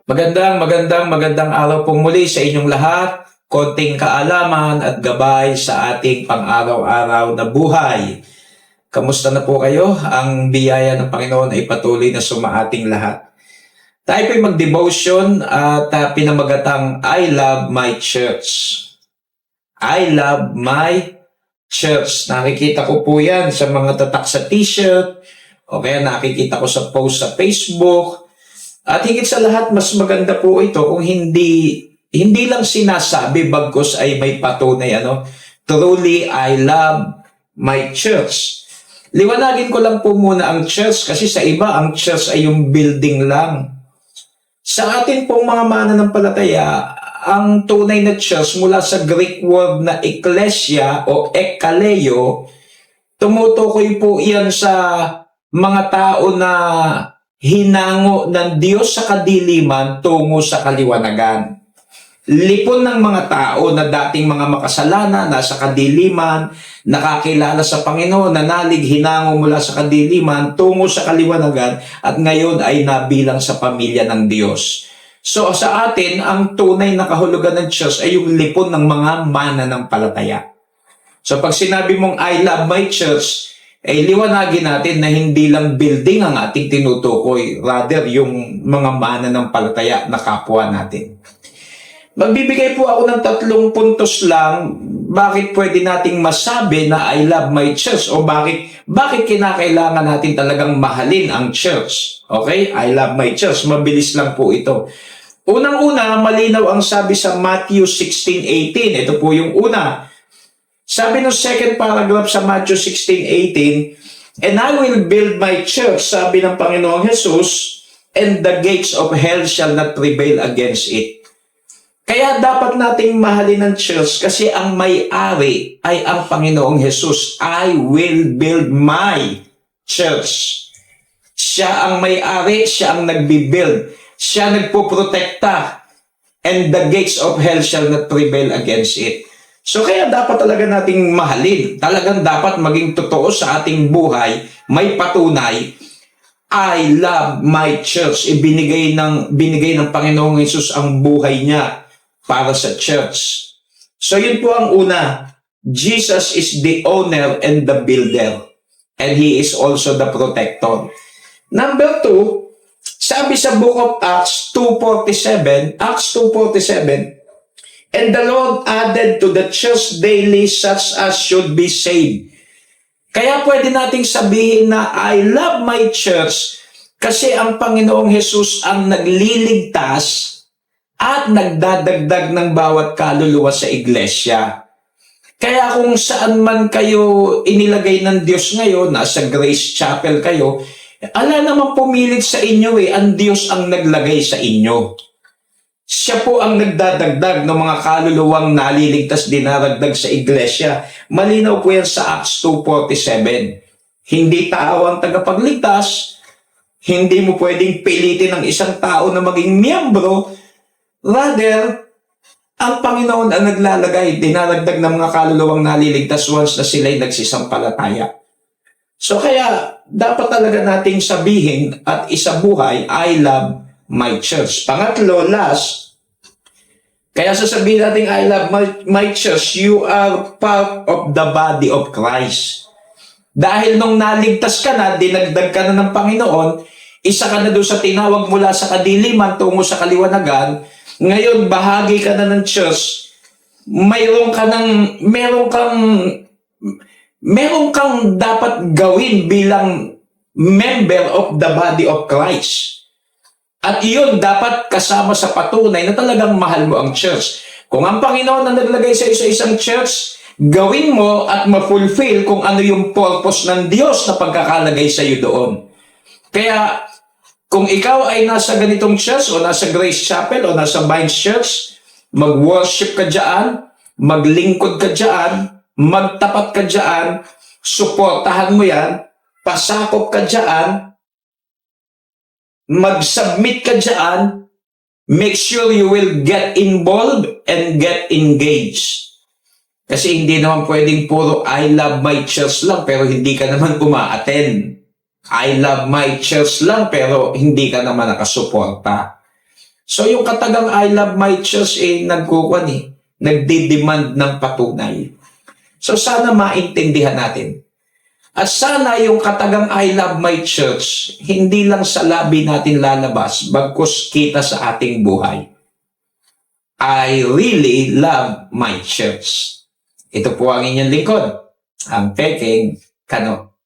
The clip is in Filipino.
Magandang araw po muli sa inyong lahat. Konting kaalaman at gabay sa ating pang-araw-araw na buhay. Kamusta na po kayo? Ang biyaya ng Panginoon ay patuloy na sumaating lahat. Tayo po'y mag-devotion at pinamagatang I Love My Church. I Love My Church. Nakikita ko po yan sa mga tatak sa t-shirt o kaya nakikita ko sa post sa Facebook. At higit sa lahat, mas maganda po ito kung hindi lang sinasabi bagkus ay may patunay. Truly, I love my church. Liwanagin ko lang po muna ang church kasi sa iba, ang church ay yung building lang. Sa atin pong mga mananampalataya, ang tunay na church mula sa Greek word na ecclesia o ekkaleo, tumutukoy po iyan sa mga tao na hinango ng Diyos sa kadiliman tungo sa kaliwanagan. Lipon ng mga tao na dating mga makasalanan, nasa kadiliman, nakakilala sa Panginoon, nanalig, hinango mula sa kadiliman tungo sa kaliwanagan at ngayon ay nabilang sa pamilya ng Diyos. So sa atin, ang tunay na kahulugan ng Diyos ay yung lipon ng mga mananampalataya. So pag sinabi mong I love my church, ay liwanagin natin na hindi lang building ang ating tinutukoy, rather yung mga mananampalataya na kapwa natin. Magbibigay po ako ng 3 puntos lang bakit pwede nating masabi na I love my church o bakit kinakailangan natin talagang mahalin ang church. Okay? I love my church. Mabilis lang po ito. Unang-una, malinaw ang sabi sa Matthew 16:18. Ito po yung una. Sabi ng second paragraph sa Matthew 16:18, and I will build my church, sabi ng Panginoong Jesus, and the gates of hell shall not prevail against it. Kaya dapat nating mahalin ang church kasi ang may-ari ay ang Panginoong Jesus. I will build my church. Siya ang may-ari, siya ang nagbibuild, siya nagpoprotekta, and the gates of hell shall not prevail against it. So kaya dapat talaga nating mahalin. Talagang dapat maging totoo sa ating buhay, may patunay. I love my church. Binigay ng Panginoong Hesus ang buhay niya para sa church. So yun po ang una. Jesus is the owner and the builder. And He is also the protector. Number 2, sabi sa book of Acts 2:47, and the Lord added to the church daily such as should be saved. Kaya pwede nating sabihin na I love my church kasi ang Panginoong Jesus ang nagliligtas at nagdadagdag ng bawat kaluluwa sa iglesia. Kaya kung saan man kayo inilagay ng Diyos ngayon, nasa Grace Chapel kayo, ala naman pumilit sa inyo ang Diyos ang naglagay sa inyo. Siya po ang nagdadagdag ng mga kaluluwang naliligtas dinaragdag sa iglesia. Malinaw po yan sa Acts 2:47. Hindi tao ang tagapagligtas, hindi mo pwedeng pilitin ang isang tao na maging miyembro, rather, ang Panginoon ang naglalagay, dinaragdag ng mga kaluluwang naliligtas once na sila'y nagsisampalataya. So kaya, dapat talaga nating sabihin at isabuhay, I love my church. Pangatlo, last, kaya sasabihin natin, I love my church, you are part of the body of Christ. Dahil nung naligtas ka na, dinagdag ka na ng Panginoon, isa ka na doon sa tinawag mula sa kadiliman tungo sa kaliwanagan, ngayon bahagi ka na ng church, meron kang dapat gawin bilang member of the body of Christ. At iyon dapat kasama sa patunay na talagang mahal mo ang church. Kung ang Panginoon na naglagay sa isang church, gawin mo at ma-fulfill kung ano yung purpose ng Diyos na pagkakalagay sa iyo doon. Kaya kung ikaw ay nasa ganitong church o nasa Grace Chapel o nasa Vines Church, mag-worship ka dyan, maglingkod ka dyan, magtapat ka dyan, suportahan mo yan, pasakop ka dyan, mag-submit ka dyan, make sure you will get involved and get engaged. Kasi hindi naman pwedeng puro I love my church lang pero hindi ka naman uma-attend. I love my church lang pero hindi ka naman nakasuporta. So yung katagang I love my church nagdi-demand ng patunay. So sana maintindihan natin. At sana yung katagang I love my church, hindi lang sa labi natin lalabas, bagkus kita sa ating buhay. I really love my church. Ito po ang inyong lingkod, ang Peking Kano.